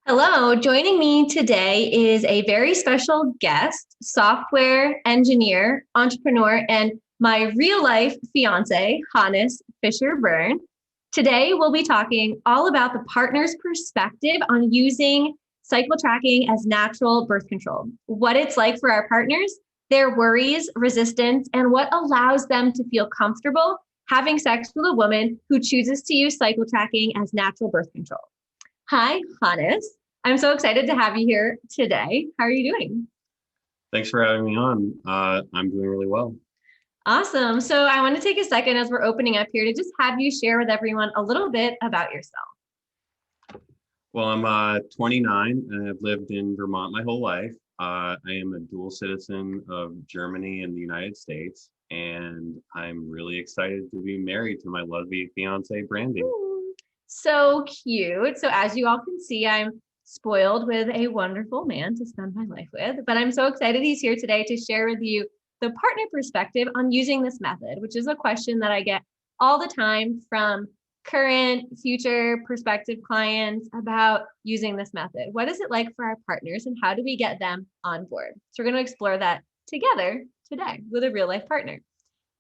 Hello, joining me today is a very special guest, software engineer, entrepreneur, and my real life fiance, Hannes Fisher Byrne. Today, we'll be talking all about the partner's perspective on using cycle tracking as natural birth control, what it's like for our partners, their worries, resistance, and what allows them to feel comfortable having sex with a woman who chooses to use cycle tracking as natural birth control. Hi, Hannes. I'm so excited to have you here today. How are you doing? Thanks for having me on. I'm doing really well. Awesome. So, I want to take a second as we're opening up here to just have you share with everyone a little bit about yourself. Well, I'm 29 and I've lived in Vermont my whole life. I am a dual citizen of Germany and the United States, and I'm really excited to be married to my lovely fiance, Brandy. Ooh, so cute. So, as you all can see, I'm spoiled with a wonderful man to spend my life with, but I'm so excited he's here today to share with you the partner perspective on using this method, which is a question that I get all the time from current, future, prospective clients about using this method. What is it like for our partners and how do we get them on board? So, we're going to explore that together today with a real life partner.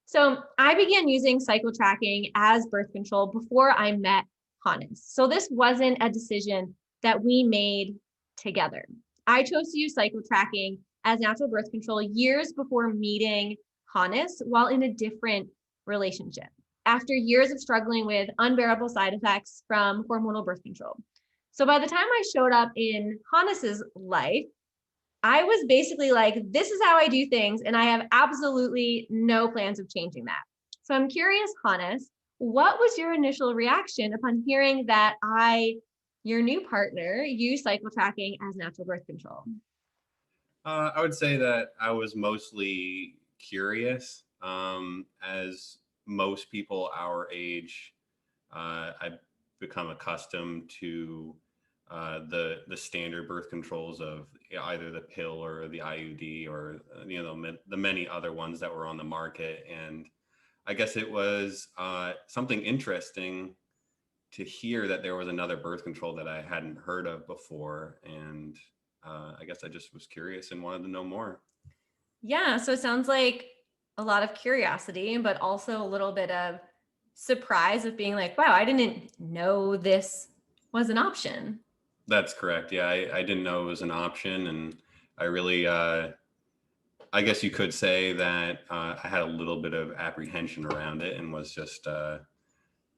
So I began using cycle tracking as birth control before I met Hannes. So this wasn't a decision that we made together. I chose to use cycle tracking as natural birth control years before meeting Hannes while in a different relationship after years of struggling with unbearable side effects from hormonal birth control. So by the time I showed up in Hannes's life, I was basically like, this is how I do things, and I have absolutely no plans of changing that. So I'm curious, Hannes, what was your initial reaction upon hearing that your new partner, use cycle tracking as natural birth control? I would say that I was mostly curious. As most people our age, I've become accustomed to the standard birth controls of either the pill or the IUD or the many other ones that were on the market. And I guess it was something interesting to hear that there was another birth control that I hadn't heard of before. And I guess I just was curious and wanted to know more. Yeah, so it sounds like a lot of curiosity, but also a little bit of surprise of being like, wow, I didn't know this was an option. That's correct. Yeah, I didn't know it was an option. And I really, I guess you could say that I had a little bit of apprehension around it and was just,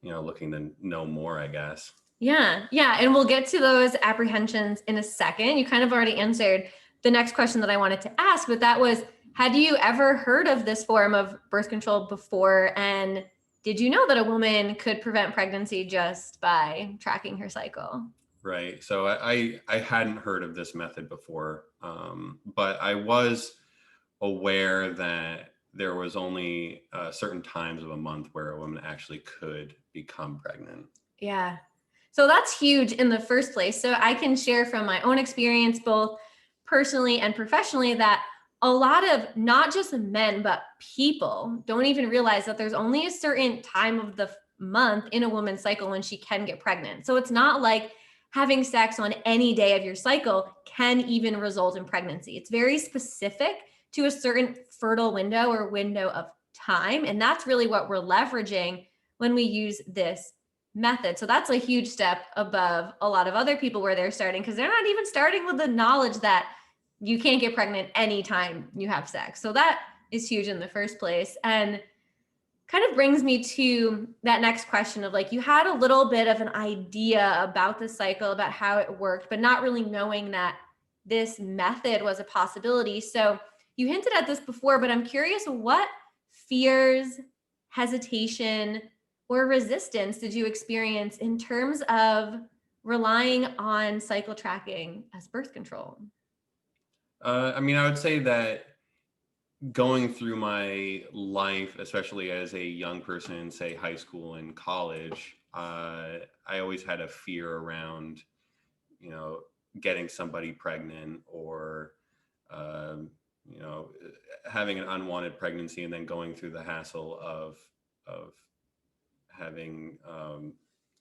looking to know more, I guess. Yeah. And we'll get to those apprehensions in a second. You kind of already answered the next question that I wanted to ask, but that was, had you ever heard of this form of birth control before? And did you know that a woman could prevent pregnancy just by tracking her cycle? Right. So I hadn't heard of this method before, but I was aware that there was only certain times of a month where a woman actually could become pregnant. Yeah. So that's huge in the first place. So I can share from my own experience, both personally and professionally, that a lot of not just men, but people don't even realize that there's only a certain time of the month in a woman's cycle when she can get pregnant. So it's not like having sex on any day of your cycle can even result in pregnancy. It's very specific to a certain fertile window or window of time. And that's really what we're leveraging when we use this method. So that's a huge step above a lot of other people where they're starting, because they're not even starting with the knowledge that you can't get pregnant anytime you have sex. So that is huge in the first place. And kind of brings me to that next question of like, you had a little bit of an idea about the cycle, about how it worked, but not really knowing that this method was a possibility. So you hinted at this before, but I'm curious, what fears, hesitation, or resistance did you experience in terms of relying on cycle tracking as birth control? I would say that going through my life, especially as a young person in, say, high school and college, I always had a fear around, you know, getting somebody pregnant or, um, you know, having an unwanted pregnancy and then going through the hassle of having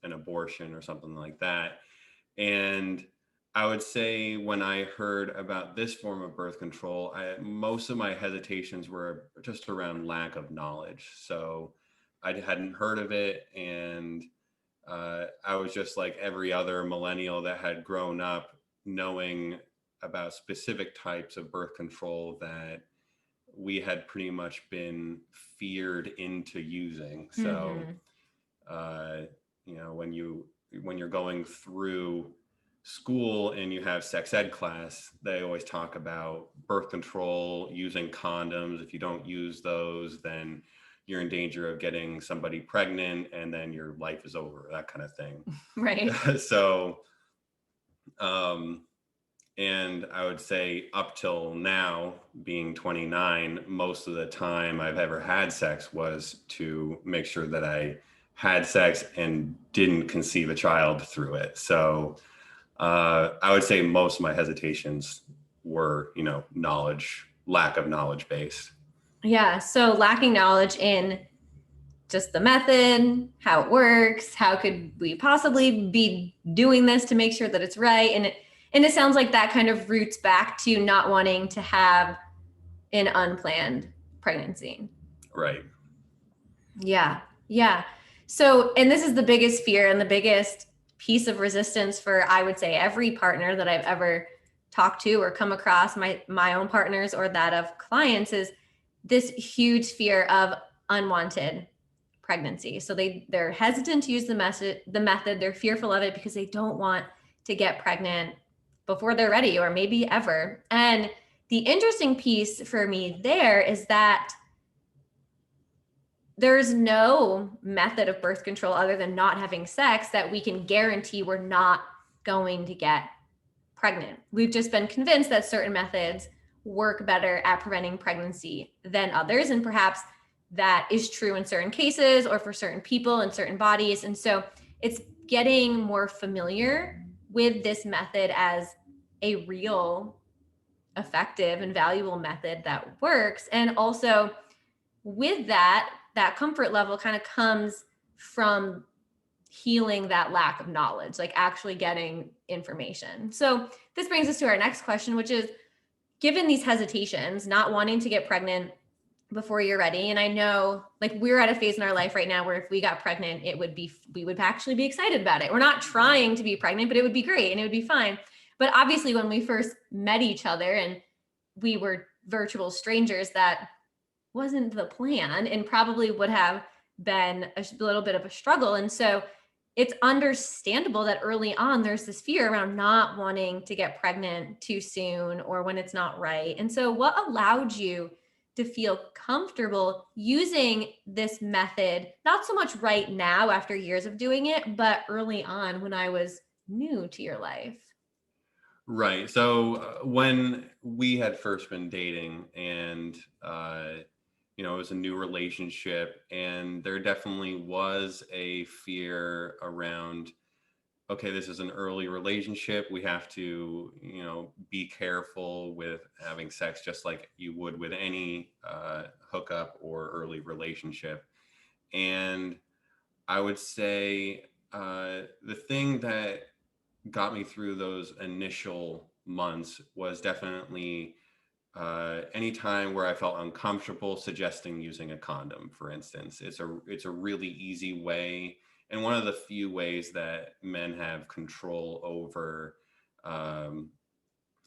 an abortion or something like that. And I would say when I heard about this form of birth control, most of my hesitations were just around lack of knowledge. So I hadn't heard of it, and I was just like every other millennial that had grown up knowing about specific types of birth control that we had pretty much been feared into using. So, Mm-hmm. uh, when you're going through school and you have sex ed class, they always talk about birth control, using condoms. If you don't use those, then you're in danger of getting somebody pregnant and then your life is over, that kind of thing. Right. So, um, and I would say up till now, being 29, most of the time I've ever had sex was to make sure that I had sex and didn't conceive a child through it. So I would say most of my hesitations were, lack of knowledge based. Yeah. So lacking knowledge in just the method, how it works, how could we possibly be doing this to make sure that it's right? And it sounds like that kind of roots back to not wanting to have an unplanned pregnancy. Right. Yeah. Yeah. So, and this is the biggest fear and the biggest piece of resistance for, I would say, every partner that I've ever talked to or come across, my own partners or that of clients, is this huge fear of unwanted pregnancy. So they're hesitant to use the method. They're fearful of it because they don't want to get pregnant before they're ready or maybe ever. And the interesting piece for me there is that there's no method of birth control other than not having sex that we can guarantee we're not going to get pregnant. We've just been convinced that certain methods work better at preventing pregnancy than others. And perhaps that is true in certain cases or for certain people and certain bodies. And so it's getting more familiar with this method as a real, effective, and valuable method that works. And also with that comfort level kind of comes from healing that lack of knowledge, like actually getting information. So this brings us to our next question, which is, given these hesitations, not wanting to get pregnant before you're ready. And I know like we're at a phase in our life right now where if we got pregnant, we would actually be excited about it. We're not trying to be pregnant, but it would be great and it would be fine. But obviously when we first met each other and we were virtual strangers, that wasn't the plan and probably would have been a little bit of a struggle. And so it's understandable that early on there's this fear around not wanting to get pregnant too soon or when it's not right. And so what allowed you to feel comfortable using this method, not so much right now after years of doing it, but early on when I was new to your life? Right. So when we had first been dating, and it was a new relationship, and there definitely was a fear around, okay, this is an early relationship. We have to, be careful with having sex just like you would with any hookup or early relationship. And I would say the thing that got me through those initial months was definitely any time where I felt uncomfortable suggesting using a condom, for instance. It's a really easy way, and one of the few ways that men have control over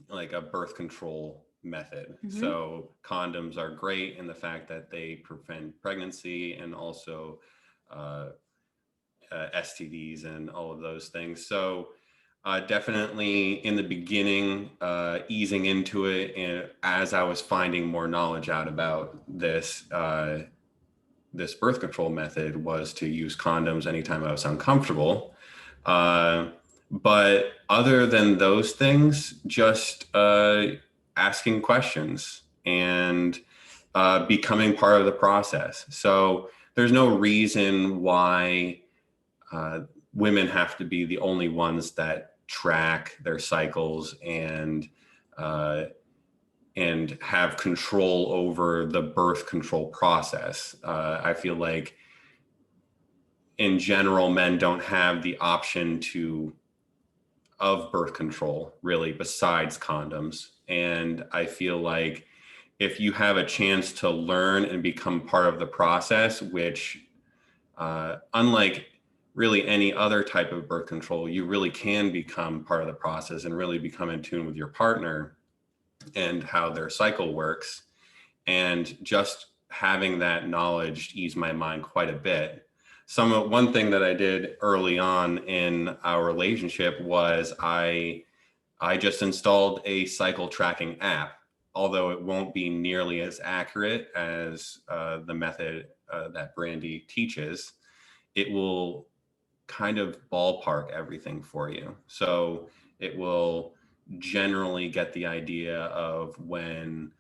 like a birth control method. Mm-hmm. So condoms are great in the fact that they prevent pregnancy and also uh, STDs and all of those things. So definitely in the beginning, easing into it, and as I was finding more knowledge out about this birth control method, was to use condoms anytime I was uncomfortable. But other than those things, just asking questions and becoming part of the process. So there's no reason why women have to be the only ones that track their cycles and have control over the birth control process. I feel like in general, men don't have the option to of birth control, really, besides condoms. And I feel like if you have a chance to learn and become part of the process, which unlike really any other type of birth control, you really can become part of the process and really become in tune with your partner and how their cycle works. And just having that knowledge eased my mind quite a bit. One thing that I did early on in our relationship was I just installed a cycle tracking app, although it won't be nearly as accurate as the method that Brandy teaches. It will kind of ballpark everything for you. So it will generally get the idea of when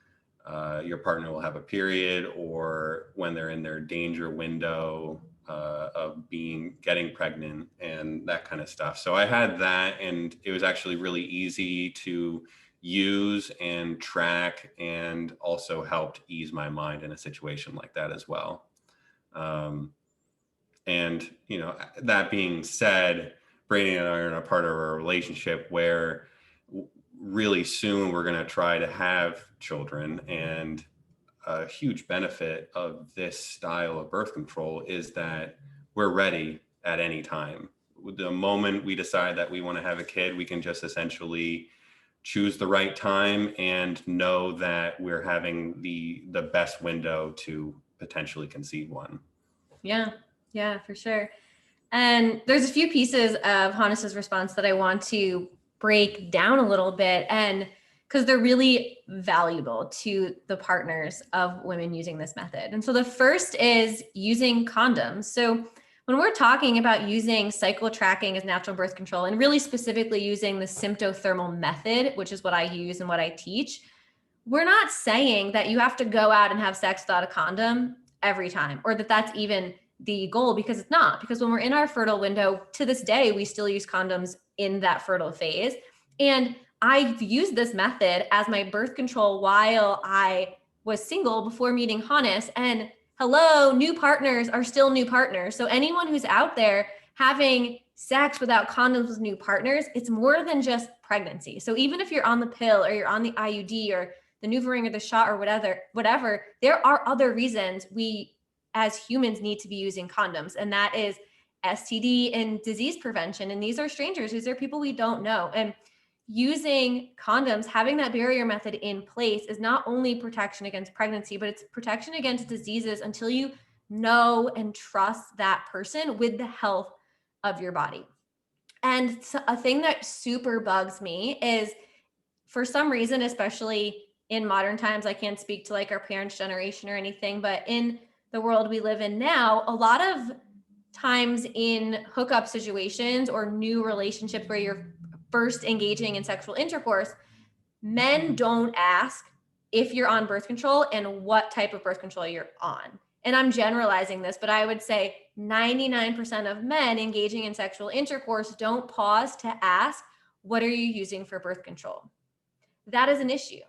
your partner will have a period or when they're in their danger window of getting pregnant and that kind of stuff. So I had that, and it was actually really easy to use and track, and also helped ease my mind in a situation like that as well. Um, and that being said, Brady and I are in a part of our relationship where really soon we're going to try to have children. And a huge benefit of this style of birth control is that we're ready at any time. The moment we decide that we want to have a kid, we can just essentially choose the right time and know that we're having the best window to potentially conceive one. Yeah, for sure. And there's a few pieces of Hannes's response that I want to break down a little bit, and because they're really valuable to the partners of women using this method. And so the first is using condoms. So when we're talking about using cycle tracking as natural birth control, and really specifically using the sympto-thermal method, which is what I use and what I teach, we're not saying that you have to go out and have sex without a condom every time, or that that's even the goal, because it's not. Because when we're in our fertile window, to this day, we still use condoms in that fertile phase. And I've used this method as my birth control while I was single before meeting Hannes. And hello, new partners are still new partners. So anyone who's out there having sex without condoms with new partners, it's more than just pregnancy. So even if you're on the pill or you're on the IUD or the NuvaRing or the shot or whatever, there are other reasons we as humans need to be using condoms. And that is STD and disease prevention. And these are strangers. These are people we don't know. And using condoms, having that barrier method in place, is not only protection against pregnancy, but it's protection against diseases until you know and trust that person with the health of your body. And a thing that super bugs me is, for some reason, especially in modern times, I can't speak to like our parents' generation or anything, but in the world we live in now, a lot of times in hookup situations or new relationships where you're first engaging in sexual intercourse, men don't ask if you're on birth control and what type of birth control you're on. And I'm generalizing this, but I would say 99% of men engaging in sexual intercourse don't pause to ask, what are you using for birth control? That is an issue.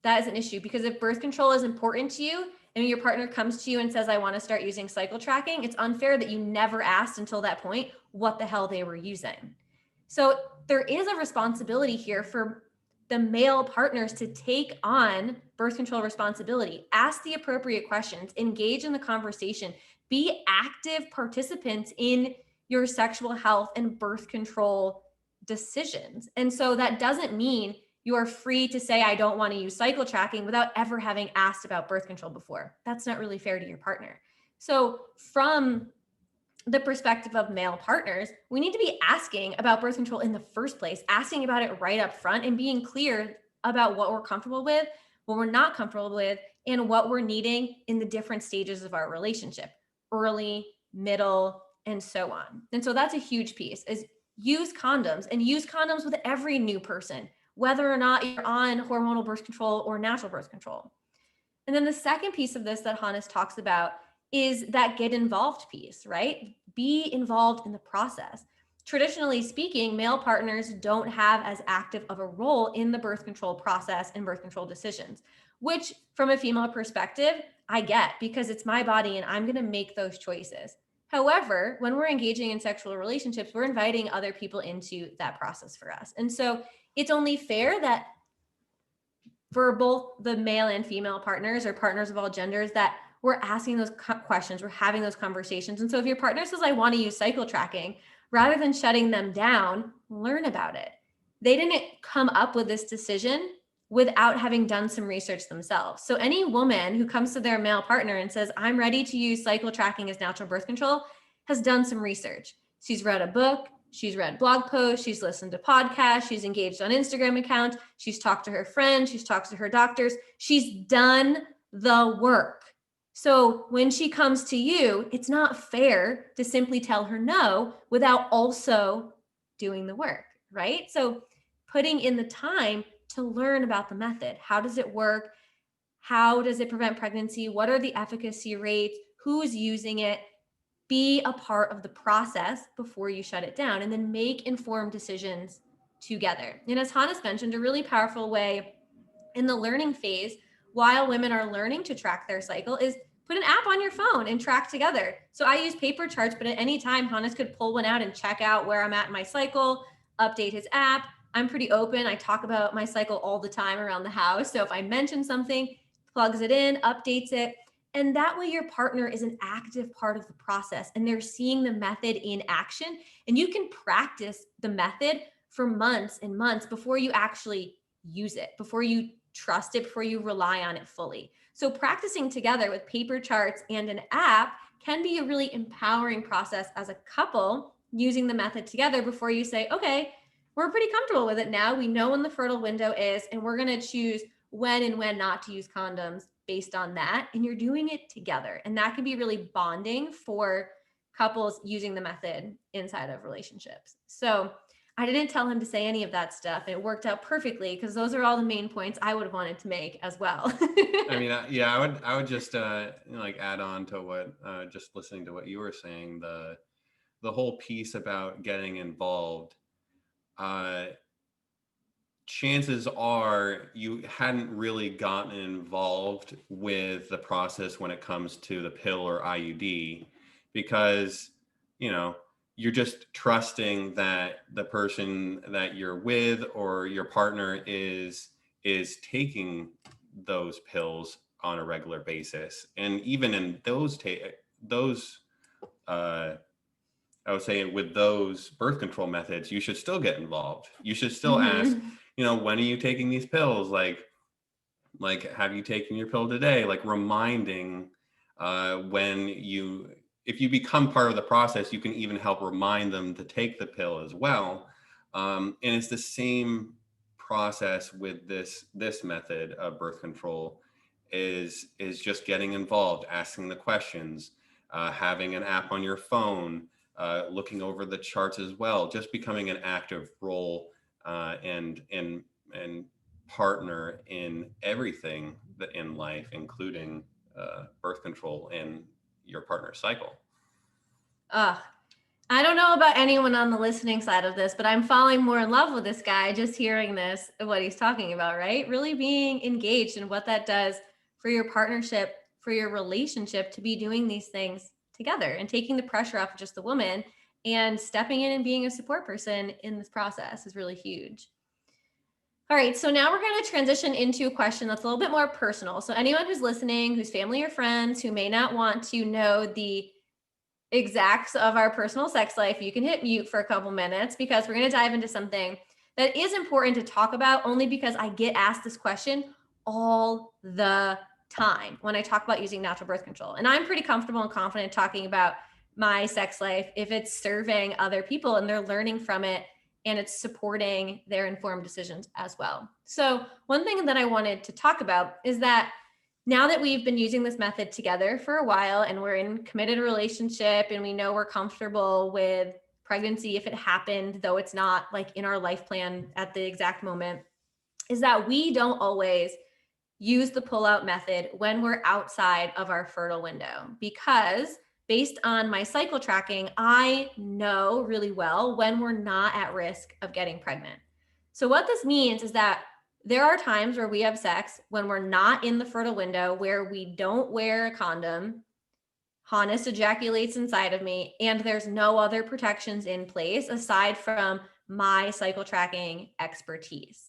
That is an issue, because if birth control is important to you and your partner comes to you and says, I want to start using cycle tracking, it's unfair that you never asked until that point what the hell they were using. So there is a responsibility here for the male partners to take on birth control responsibility, ask the appropriate questions, engage in the conversation, be active participants in your sexual health and birth control decisions. And so that doesn't mean you are free to say, I don't want to use cycle tracking without ever having asked about birth control before. That's not really fair to your partner. So from the perspective of male partners, we need to be asking about birth control in the first place, asking about it right up front, and being clear about what we're comfortable with, what we're not comfortable with, and what we're needing in the different stages of our relationship, early, middle, and so on. And so that's a huge piece, is use condoms, and use condoms with every new person, whether or not you're on hormonal birth control or natural birth control. And then the second piece of this that Hannes talks about is that get involved piece, right? Be involved in the process. Traditionally speaking, male partners don't have as active of a role in the birth control process and birth control decisions, which from a female perspective, I get, because it's my body and I'm going to make those choices. However, when we're engaging in sexual relationships, we're inviting other people into that process for us. And so it's only fair that for both the male and female partners or partners of all genders that we're asking those questions, we're having those conversations. And so if your partner says, I want to use cycle tracking, rather than shutting them down, learn about it. They didn't come up with this decision without having done some research themselves. So any woman who comes to their male partner and says, I'm ready to use cycle tracking as natural birth control, has done some research. She's read a book, she's read blog posts, she's listened to podcasts, she's engaged on Instagram accounts, she's talked to her friends, she's talked to her doctors, she's done the work. So when she comes to you, it's not fair to simply tell her no without also doing the work, right? So putting in the time to learn about the method. How does it work? How does it prevent pregnancy? What are the efficacy rates? Who's using it? Be a part of the process before you shut it down, and then make informed decisions together. And as Hannes mentioned, a really powerful way in the learning phase, while women are learning to track their cycle, is put an app on your phone and track together. So I use paper charts, but at any time, Hannes could pull one out and check out where I'm at in my cycle, update his app. I'm pretty open. I talk about my cycle all the time around the house. So if I mention something, plugs it in, updates it. And that way your partner is an active part of the process and they're seeing the method in action. And you can practice the method for months and months before you actually use it, before you trust it, before you rely on it fully. So practicing together with paper charts and an app can be a really empowering process as a couple using the method together before you say, okay, we're pretty comfortable with it now. We know when the fertile window is, and we're going to choose when and when not to use condoms based on that. And you're doing it together. And that can be really bonding for couples using the method inside of relationships. So I didn't tell him to say any of that stuff. It worked out perfectly because those are all the main points I would have wanted to make as well. I mean, yeah, I would just like add on to what just listening to what you were saying, the whole piece about getting involved. Chances are you hadn't really gotten involved with the process when it comes to the pill or IUD because, you know, you're just trusting that the person that you're with or your partner is taking those pills on a regular basis. And even in those I would say with those birth control methods, you should still get involved. You should still ask, when are you taking these pills? Like, have you taken your pill today? Like reminding if you become part of the process, you can even help remind them to take the pill as well. And it's the same process with this method of birth control is just getting involved, asking the questions, having an app on your phone, looking over the charts as well, just becoming an active role and partner in everything that in life, including birth control and your partner's cycle. I don't know about anyone on the listening side of this, but I'm falling more in love with this guy just hearing this, what he's talking about, right? Really being engaged in what that does for your partnership, for your relationship to be doing these things together and taking the pressure off of just the woman and stepping in and being a support person in this process is really huge. All right, so now we're going to transition into a question that's a little bit more personal. So anyone who's listening, who's family or friends, who may not want to know the exacts of our personal sex life, you can hit mute for a couple minutes because we're going to dive into something that is important to talk about only because I get asked this question all the time when I talk about using natural birth control. And I'm pretty comfortable and confident talking about my sex life if it's serving other people and they're learning from it and it's supporting their informed decisions as well. So one thing that I wanted to talk about is that now that we've been using this method together for a while and we're in committed relationship and we know we're comfortable with pregnancy if it happened, though it's not like in our life plan at the exact moment, is that we don't always use the pull-out method when we're outside of our fertile window because based on my cycle tracking, I know really well when we're not at risk of getting pregnant. So what this means is that there are times where we have sex when we're not in the fertile window, where we don't wear a condom. Hannes ejaculates inside of me, and there's no other protections in place aside from my cycle tracking expertise.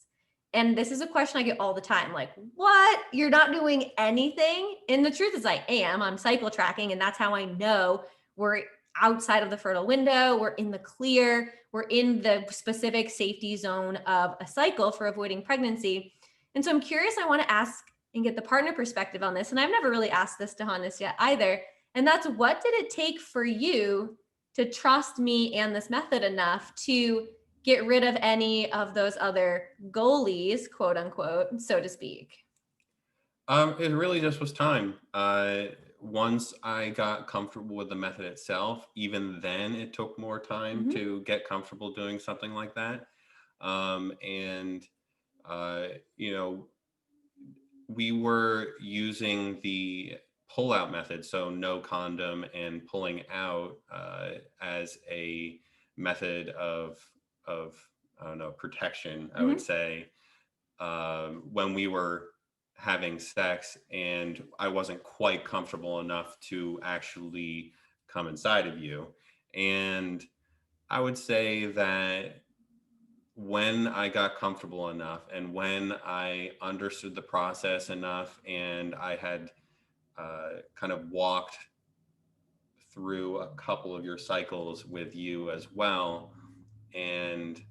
And this is a question I get all the time, like, what? You're not doing anything? And the truth is I am. I'm cycle tracking, and that's how I know we're outside of the fertile window, we're in the clear, we're in the specific safety zone of a cycle for avoiding pregnancy. And so I'm curious, I want to ask and get the partner perspective on this. And I've never really asked this to Hannes yet either. And that's, what did it take for you to trust me and this method enough to get rid of any of those other goalies, quote unquote, so to speak? It really just was time. Once I got comfortable with the method itself, even then it took more time to get comfortable doing something like that. And you know, we were using the pull-out method, so no condom and pulling out, as a method of I don't know, protection, I would say, when we were having sex and I wasn't quite comfortable enough to actually come inside of you. And I would say that when I got comfortable enough and when I understood the process enough and I had kind of walked through a couple of your cycles with you as well, and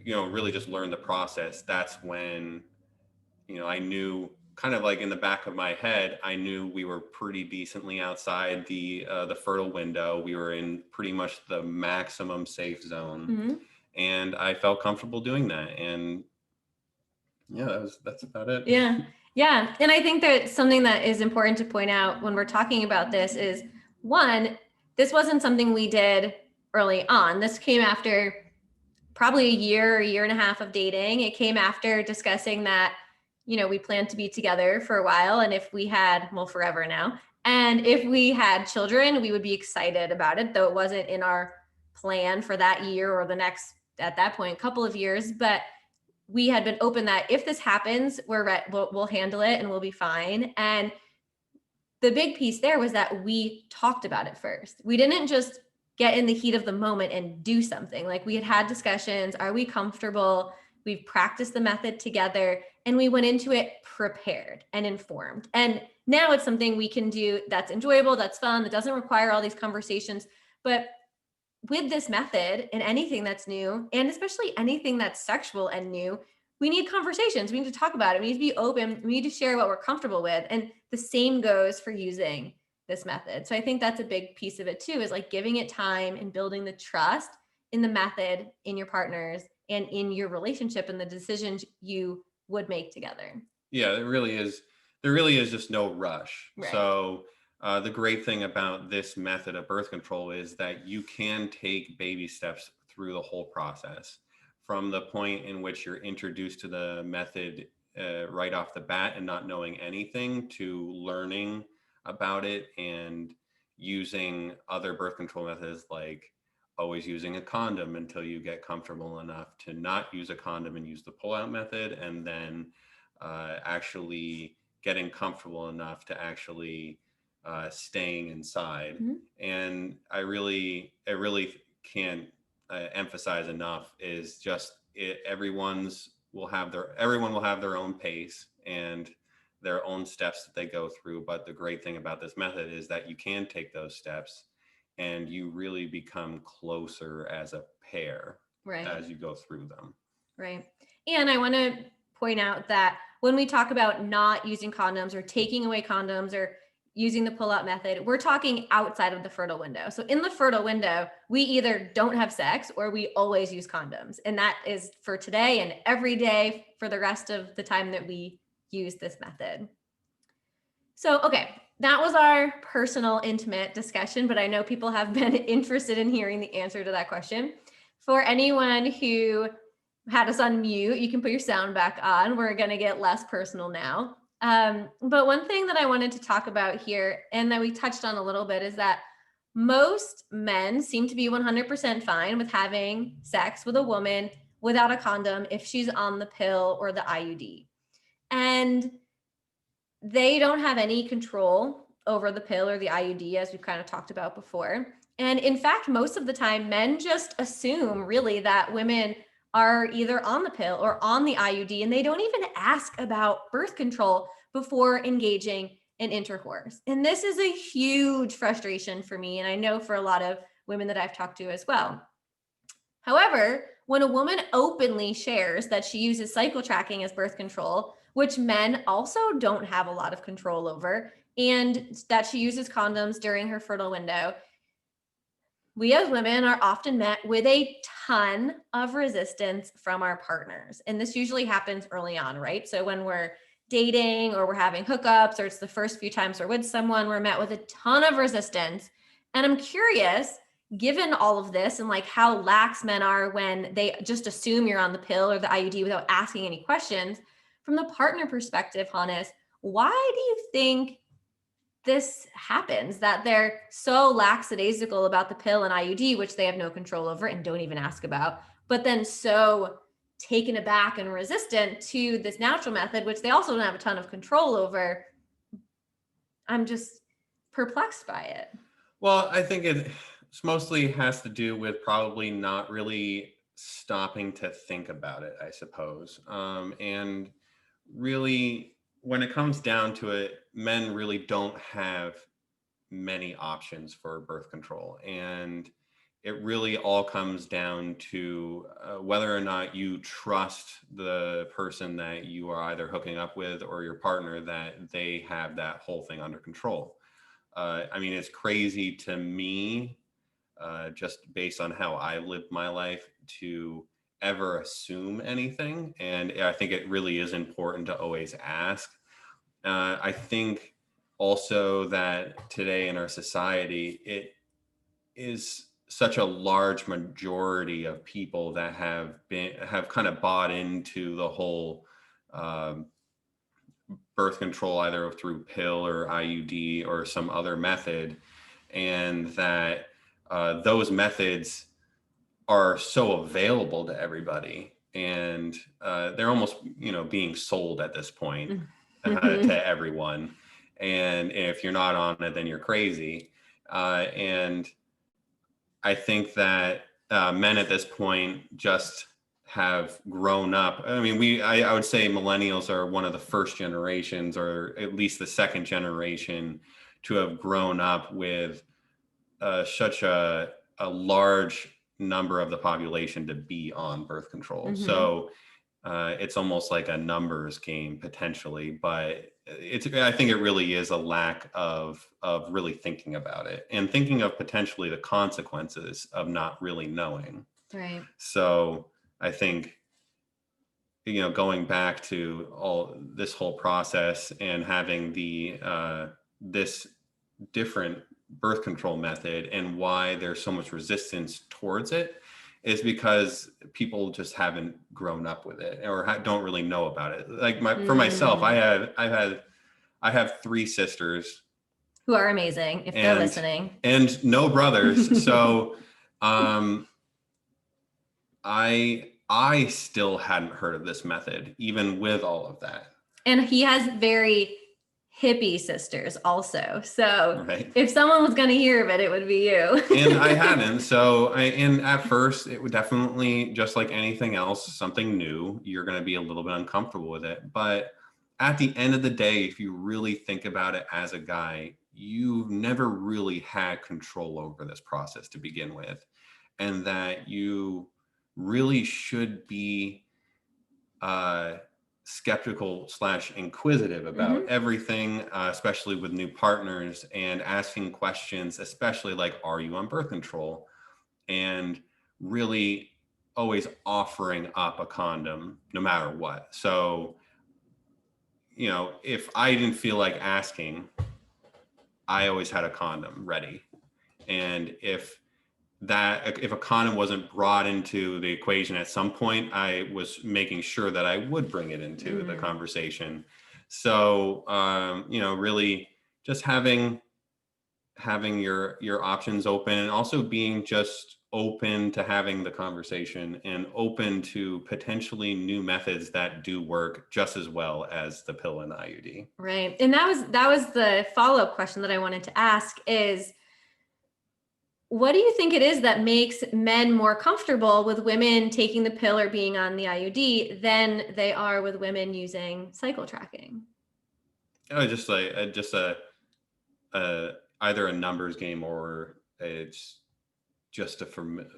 really just learned the process, that's when I knew, kind of like in the back of my head, I knew we were pretty decently outside the fertile window. We were in pretty much the maximum safe zone, and I felt comfortable doing that. And yeah, that's about it. Yeah. Yeah. And I think that something that is important to point out when we're talking about this is, one, this wasn't something we did early on. This came after probably a year and a half of dating. It came after discussing that, we planned to be together for a while. And if we had, well, forever now. And if we had children, we would be excited about it, though it wasn't in our plan for that year or the next, at that point, couple of years. But we had been open that if this happens, we'll handle it and we'll be fine. And the big piece there was that we talked about it first. We didn't just get in the heat of the moment and do something. Like, we had discussions. Are we comfortable? We've practiced the method together, and we went into it prepared and informed. And now it's something we can do that's enjoyable, that's fun, that doesn't require all these conversations. But with this method and anything that's new, and especially anything that's sexual and new, we need conversations. We need to talk about it. We need to be open. We need to share what we're comfortable with. And the same goes for using this method. So I think that's a big piece of it too, is like giving it time and building the trust in the method, in your partners, and in your relationship and the decisions you would make together. Yeah, there really is just no rush. Right. So the great thing about this method of birth control is that you can take baby steps through the whole process, from the point in which you're introduced to the method right off the bat and not knowing anything, to learning about it and using other birth control methods, like always using a condom until you get comfortable enough to not use a condom and use the pull-out method, and then actually getting comfortable enough to actually staying inside. And it really can't emphasize enough, is just everyone will have their own pace and their own steps that they go through. But the great thing about this method is that you can take those steps and you really become closer as a pair, right, as you go through them. Right. And I want to point out that when we talk about not using condoms or taking away condoms or using the pull-out method, we're talking outside of the fertile window. So in the fertile window, we either don't have sex or we always use condoms. And that is for today and every day for the rest of the time that we use this method. So, okay, that was our personal, intimate discussion, but I know people have been interested in hearing the answer to that question. For anyone who had us on mute, you can put your sound back on. We're going to get less personal now. But one thing that I wanted to talk about here, and that we touched on a little bit, is that most men seem to be 100% fine with having sex with a woman without a condom if she's on the pill or the IUD. And they don't have any control over the pill or the IUD, as we've kind of talked about before. And in fact, most of the time, men just assume really that women are either on the pill or on the IUD, and they don't even ask about birth control before engaging in intercourse. And this is a huge frustration for me, and I know for a lot of women that I've talked to as well. However, when a woman openly shares that she uses cycle tracking as birth control, which men also don't have a lot of control over, and that she uses condoms during her fertile window, we as women are often met with a ton of resistance from our partners. And this usually happens early on, right? So when we're dating or we're having hookups or it's the first few times we're with someone, we're met with a ton of resistance. And I'm curious, given all of this and like how lax men are when they just assume you're on the pill or the IUD without asking any questions, from the partner perspective, Hannes, why do you think this happens, that they're so lackadaisical about the pill and IUD, which they have no control over and don't even ask about, but then so taken aback and resistant to this natural method, which they also don't have a ton of control over? I'm just perplexed by it. Well, I think it mostly has to do with probably not really stopping to think about it, I suppose. And really, when it comes down to it, men really don't have many options for birth control. And it really all comes down to whether or not you trust the person that you are either hooking up with or your partner, that they have that whole thing under control. I mean, it's crazy to me, just based on how I lived my life, to ever assume anything. And I think it really is important to always ask. I think also that today in our society, it is such a large majority of people that have kind of bought into the whole um, birth control, either through pill or IUD or some other method, and that those methods are so available to everybody, and they're almost, being sold at this point to everyone. And if you're not on it, then you're crazy. And I think that men at this point just have grown up. I mean, I would say millennials are one of the first generations, or at least the second generation, to have grown up with such a large number of the population to be on birth control. Mm-hmm. So it's almost like a numbers game potentially, but I think it really is a lack of really thinking about it and thinking of potentially the consequences of not really knowing. Right. So I think, going back to all this whole process and having this different birth control method and why there's so much resistance towards it is because people just haven't grown up with it or don't really know about it. Like for myself, I have 3 sisters who are amazing if they're listening, and no brothers. So I still hadn't heard of this method, even with all of that. And he has very hippie sisters also. So right. If someone was going to hear of it, it would be you. And I hadn't. And at first it would definitely, just like anything else, something new, you're going to be a little bit uncomfortable with it. But at the end of the day, if you really think about it as a guy, you've never really had control over this process to begin with. And that you really should be skeptical / inquisitive about everything, especially with new partners, and asking questions, especially like, are you on birth control? And really always offering up a condom no matter what. So, if I didn't feel like asking, I always had a condom ready. And if a condom wasn't brought into the equation at some point, I was making sure that I would bring it into the conversation. So, really just having your options open, and also being just open to having the conversation and open to potentially new methods that do work just as well as the pill and IUD. Right. And that was the follow-up question that I wanted to ask is, what do you think it is that makes men more comfortable with women taking the pill or being on the IUD than they are with women using cycle tracking? Oh, just either a numbers game or it's just a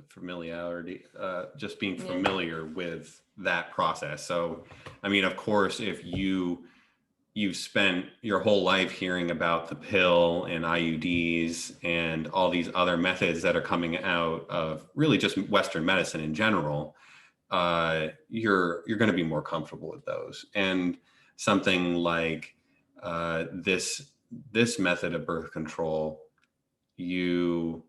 familiarity, just being Yeah. familiar with that process. So, I mean, of course, if you've spent your whole life hearing about the pill and IUDs and all these other methods that are coming out of really just Western medicine in general, you're going to be more comfortable with those. And something like this method of birth control, you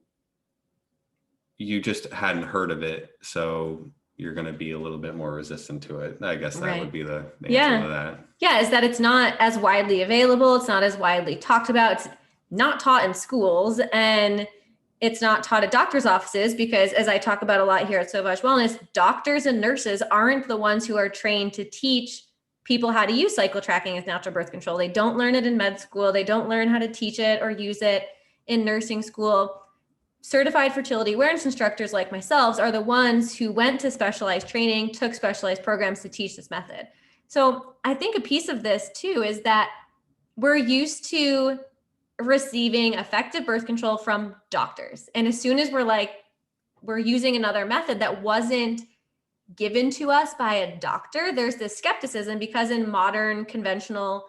just hadn't heard of it, so you're going to be a little bit more resistant to it. I guess that would Right. be the answer Yeah. to that. Yeah, is that it's not as widely available. It's not as widely talked about. It's not taught in schools, and it's not taught at doctors' offices because, as I talk about a lot here at Sauvage Wellness, doctors and nurses aren't the ones who are trained to teach people how to use cycle tracking as natural birth control. They don't learn it in med school. They don't learn how to teach it or use it in nursing school. Certified fertility awareness instructors like myself are the ones who went to specialized training, took specialized programs to teach this method. So I think a piece of this too is that we're used to receiving effective birth control from doctors. And as soon as we're using another method that wasn't given to us by a doctor, there's this skepticism because in modern conventional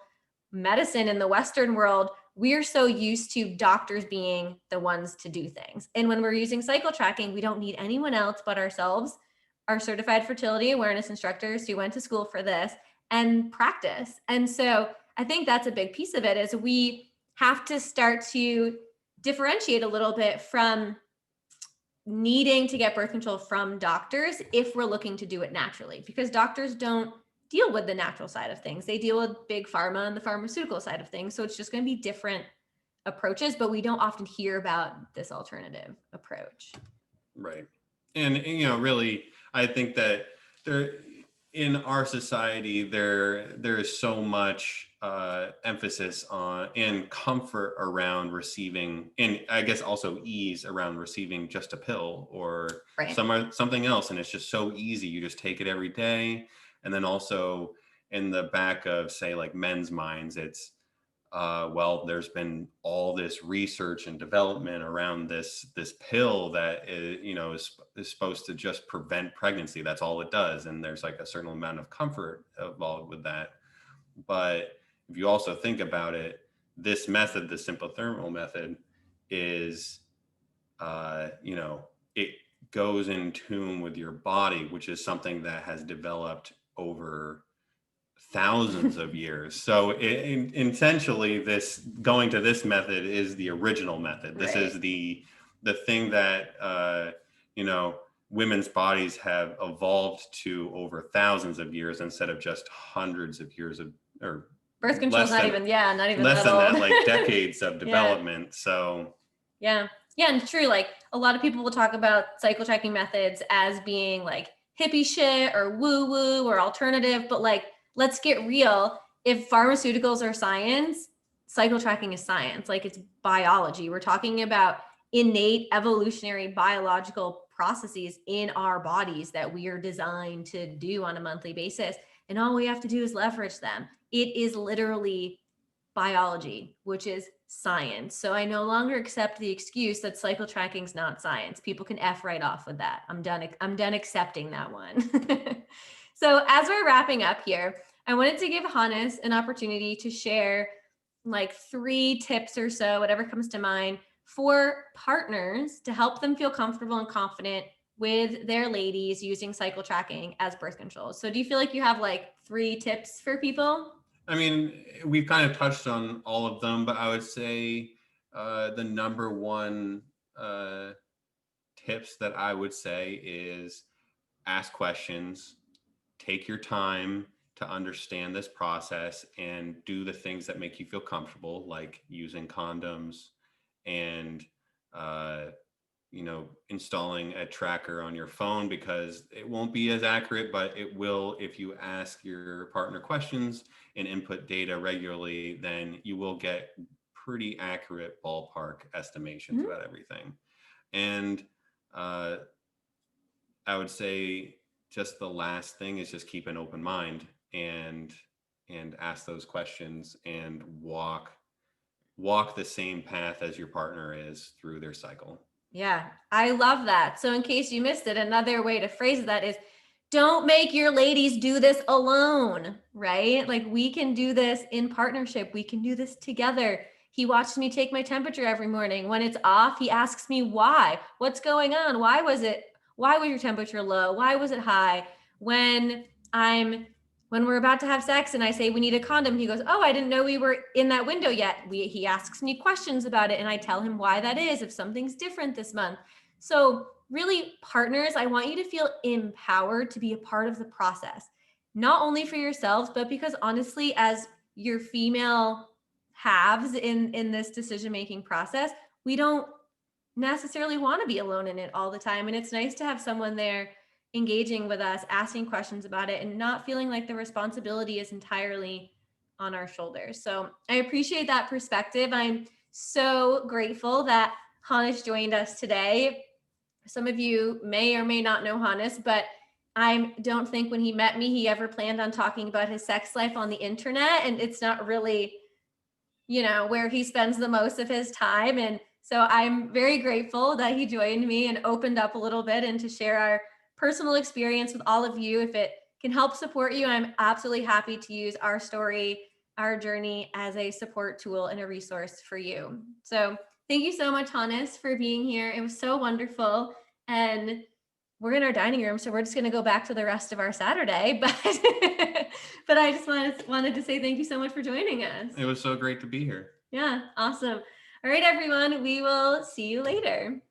medicine in the Western world, we're so used to doctors being the ones to do things. And when we're using cycle tracking, we don't need anyone else but ourselves, our certified fertility awareness instructors who went to school for this and practice. And so I think that's a big piece of it is we have to start to differentiate a little bit from needing to get birth control from doctors if we're looking to do it naturally, because doctors don't deal with the natural side of things. They deal with big pharma and the pharmaceutical side of things. So it's just going to be different approaches, but we don't often hear about this alternative approach. Right. And really, I think that there in our society there is so much emphasis on and comfort around receiving, and I guess also ease around receiving just a pill or Right. something else, and it's just so easy. You just take it every day. And then also in the back of, say, like men's minds, it's well, there's been all this research and development around this pill that is supposed to just prevent pregnancy. That's all it does, and there's like a certain amount of comfort involved with that. But if you also think about it, this method, the sympto-thermal method, is it goes in tune with your body, which is something that has developed over thousands of years. So essentially, this going to this method is the original method. This Right. is the thing that women's bodies have evolved to over thousands of years instead of just hundreds of years of, or Birth control is not even less that than old. that, like decades of development. So Yeah. Yeah. And it's true. Like a lot of people will talk about cycle tracking methods as being like hippie shit or woo woo or alternative, but like, let's get real. If pharmaceuticals are science, cycle tracking is science. Like it's biology. We're talking about innate evolutionary biological processes in our bodies that we are designed to do on a monthly basis. And all we have to do is leverage them. It is literally biology, which is science. So I no longer accept the excuse that cycle tracking is not science. People can F right off with that. I'm done accepting that one. So as we're wrapping up here, I wanted to give Hannes an opportunity to share like 3 tips or so, whatever comes to mind, for partners to help them feel comfortable and confident with their ladies using cycle tracking as birth control. So do you feel like you have like 3 tips for people? I mean, we've kind of touched on all of them, but I would say the number one tips that I would say is ask questions, take your time to understand this process, and do the things that make you feel comfortable, like using condoms and installing a tracker on your phone, because it won't be as accurate, but it will, if you ask your partner questions and input data regularly, then you will get pretty accurate ballpark estimations Mhm. about everything. And I would say just the last thing is just keep an open mind, and ask those questions, and walk the same path as your partner is through their cycle. Yeah, I love that. So, in case you missed it, another way to phrase that is don't make your ladies do this alone, right? Like, we can do this in partnership, we can do this together. He watches me take my temperature every morning. When it's off, he asks me why. What's going on? Why was your temperature low? Why was it high? When I'm when we're about to have sex and I say we need a condom, he goes, "Oh, I didn't know we were in that window yet." He asks me questions about it, and I tell him why that is, if something's different this month. So, really, partners, I want you to feel empowered to be a part of the process, not only for yourselves, but because honestly, as your female halves in this decision making process, we don't necessarily want to be alone in it all the time. And it's nice to have someone there engaging with us, asking questions about it, and not feeling like the responsibility is entirely on our shoulders. So I appreciate that perspective. I'm so grateful that Hannes joined us today. Some of you may or may not know Hannes, but I don't think when he met me, he ever planned on talking about his sex life on the internet. And it's not really where he spends the most of his time. And so I'm very grateful that he joined me and opened up a little bit and to share our personal experience with all of you. If it can help support you, I'm absolutely happy to use our story, our journey as a support tool and a resource for you. So thank you so much, Hannes, for being here. It was so wonderful. And we're in our dining room, so we're just going to go back to the rest of our Saturday. But but I just wanted to say thank you so much for joining us. It was so great to be here. Yeah, awesome. All right, everyone, we will see you later.